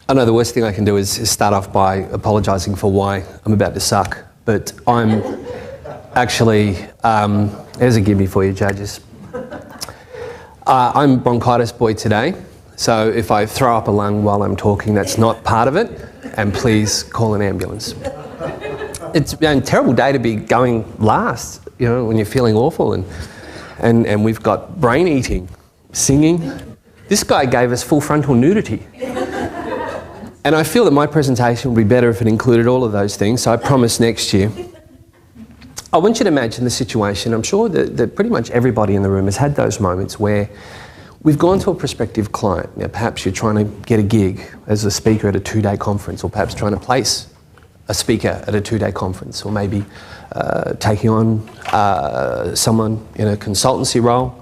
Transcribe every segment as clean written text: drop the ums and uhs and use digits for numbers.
I know the worst thing I can do is start off by apologising for why I'm about to suck, but I'm actually, here's a gimme for you judges. I'm bronchitis boy today, so if I throw up a lung while I'm talking, that's not part of it, and please call an ambulance. It's a terrible day to be going last, you know, when you're feeling awful, and we've got brain eating, singing. This guy gave us full frontal nudity. And I feel that my presentation would be better if it included all of those things, so I promise next year. I want you to imagine the situation. I'm sure that pretty much everybody in the room has had those moments where we've gone to a prospective client. Now, perhaps you're trying to get a gig as a speaker at a 2-day conference, or perhaps trying to place a speaker at a 2-day conference, or maybe taking on someone in a consultancy role,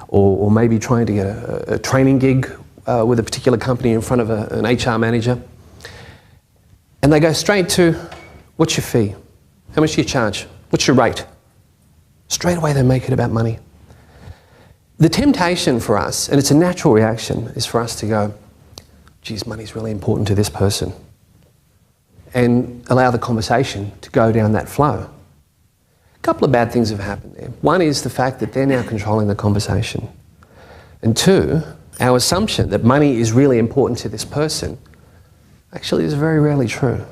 or maybe trying to get a training gig with a particular company in front of an HR manager. And they go straight to, what's your fee? How much do you charge? What's your rate? Straight away they make it about money. The temptation for us, and it's a natural reaction, is for us to go, geez, money's really important to this person, and allow the conversation to go down that flow. A couple of bad things have happened there. One is the fact that they're now controlling the conversation. And two, our assumption that money is really important to this person actually is very rarely true.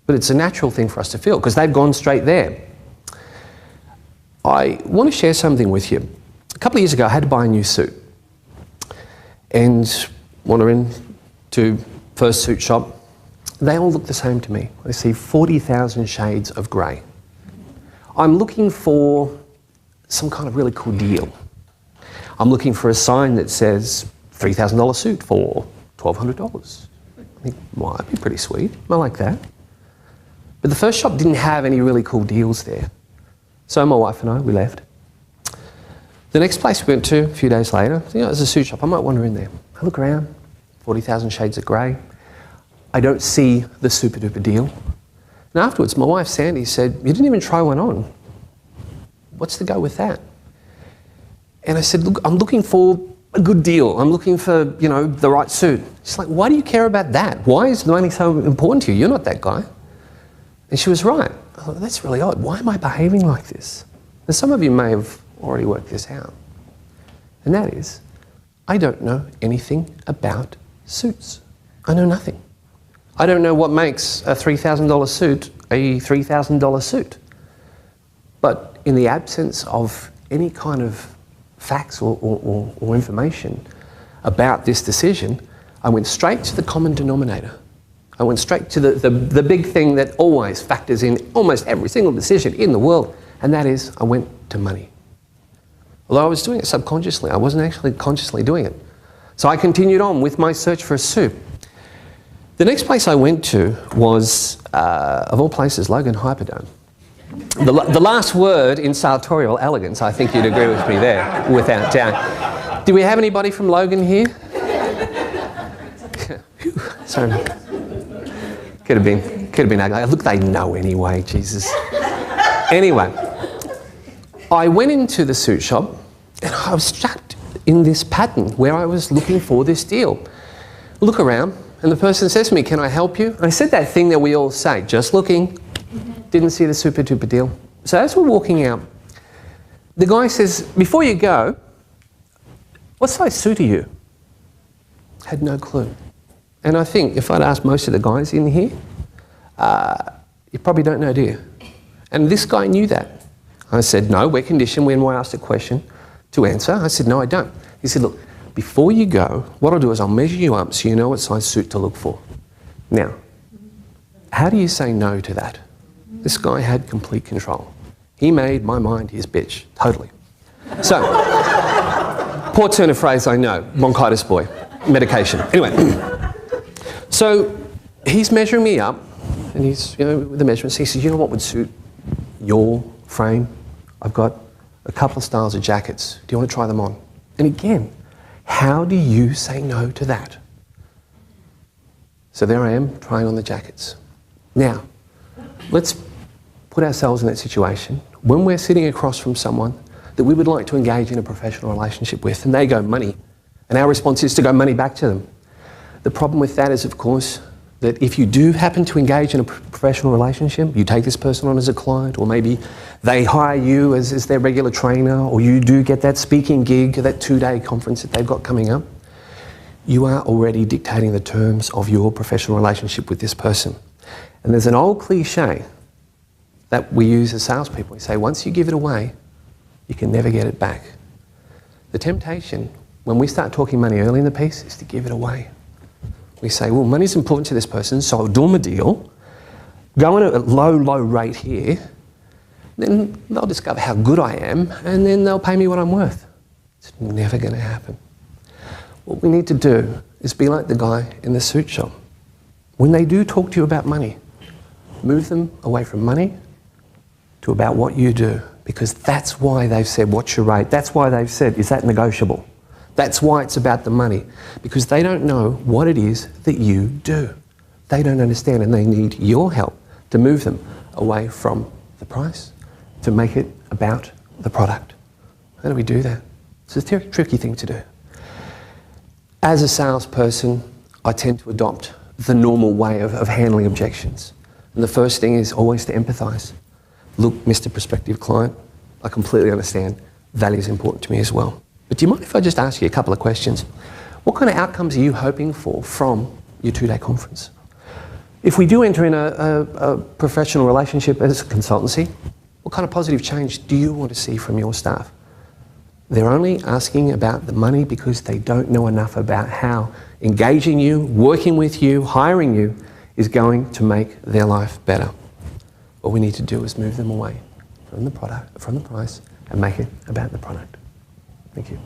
But it's a natural thing for us to feel because they've gone straight there. I want to share something with you. A couple of years ago I had to buy a new suit, and wandering to first suit shop, they all look the same to me. I see 40,000 shades of grey. I'm looking for some kind of really cool deal. I'm looking for a sign that says $3,000 suit for $1,200. I think, well, that'd be pretty sweet. I like that. But the first shop didn't have any really cool deals there. So my wife and I, we left. The next place we went to a few days later, you know, there's a suit shop. I might wander in there. I look around, 40,000 shades of grey. I don't see the super duper deal. And afterwards, my wife Sandy said, you didn't even try one on. What's the go with that? And I said, look, I'm looking for a good deal. I'm looking for, you know, the right suit. She's like, why do you care about that? Why is money so important to you? You're not that guy. And she was right. I thought, that's really odd. Why am I behaving like this? And some of you may have already worked this out. And that is, I don't know anything about suits. I know nothing. I don't know what makes a $3,000 suit a $3,000 suit. But in the absence of any kind of facts or information about this decision, I went straight to the common denominator. I went straight to the big thing that always factors in almost every single decision in the world, and that is I went to money. Although I was doing it subconsciously, I wasn't actually consciously doing it. So I continued on with my search for a suit. The next place I went to was, of all places, Logan Hyperdome. The last word in sartorial elegance, I think you'd agree with me there, without doubt. Do we have anybody from Logan here? Sorry. Could have been ugly. Look, they know anyway, Jesus. Anyway, I went into the suit shop and I was trapped in this pattern where I was looking for this deal. Look around and the person says to me, can I help you? And I said that thing that we all say, just looking. Didn't see the super duper deal. So as we're walking out, the guy says, before you go, what size suit are you? Had no clue. And I think if I'd asked most of the guys in here, you probably don't know, do you? And this guy knew that. I said, no, we're conditioned when we're asked a question to answer. I said, no, I don't. He said, look, before you go, what I'll do is I'll measure you up so you know what size suit to look for. Now, how do you say no to that? This guy had complete control. He made my mind his bitch, totally. So, poor turn of phrase, I know, bronchitis boy, medication. Anyway, so he's measuring me up, and he's, you know, with the measurements, he says, you know what would suit your frame? I've got a couple of styles of jackets. Do you want to try them on? And again, how do you say no to that? So there I am, trying on the jackets. Now, let's put ourselves in that situation when we're sitting across from someone that we would like to engage in a professional relationship with, and they go money, and our response is to go money back to them. The problem with that is, of course, that if you do happen to engage in a professional relationship, you take this person on as a client, or maybe they hire you as their regular trainer, or you do get that speaking gig, that 2-day conference that they've got coming up, you are already dictating the terms of your professional relationship with this person. And there's an old cliche that we use as salespeople. We say, once you give it away, you can never get it back. The temptation, when we start talking money early in the piece, is to give it away. We say, well, money's important to this person, so I'll do them a deal, go in at a low rate here, then they'll discover how good I am, and then they'll pay me what I'm worth. It's never going to happen. What we need to do is be like the guy in the suit shop. When they do talk to you about money, move them away from money to about what you do, because that's why they've said, what's your rate? That's why they've said, is that negotiable? That's why it's about the money, because they don't know what it is that you do. They don't understand, and they need your help to move them away from the price to make it about the product. How do we do that? It's a tricky thing to do. As a salesperson, I tend to adopt the normal way of handling objections. And the first thing is always to empathise. Look, Mr. Prospective Client, I completely understand. Value is important to me as well. But do you mind if I just ask you a couple of questions? What kind of outcomes are you hoping for from your 2-day conference? If we do enter in a professional relationship as a consultancy, what kind of positive change do you want to see from your staff? They're only asking about the money because they don't know enough about how engaging you, working with you, hiring you is going to make their life better. What we need to do is move them away from the product, from the price, and make it about the product. Thank you.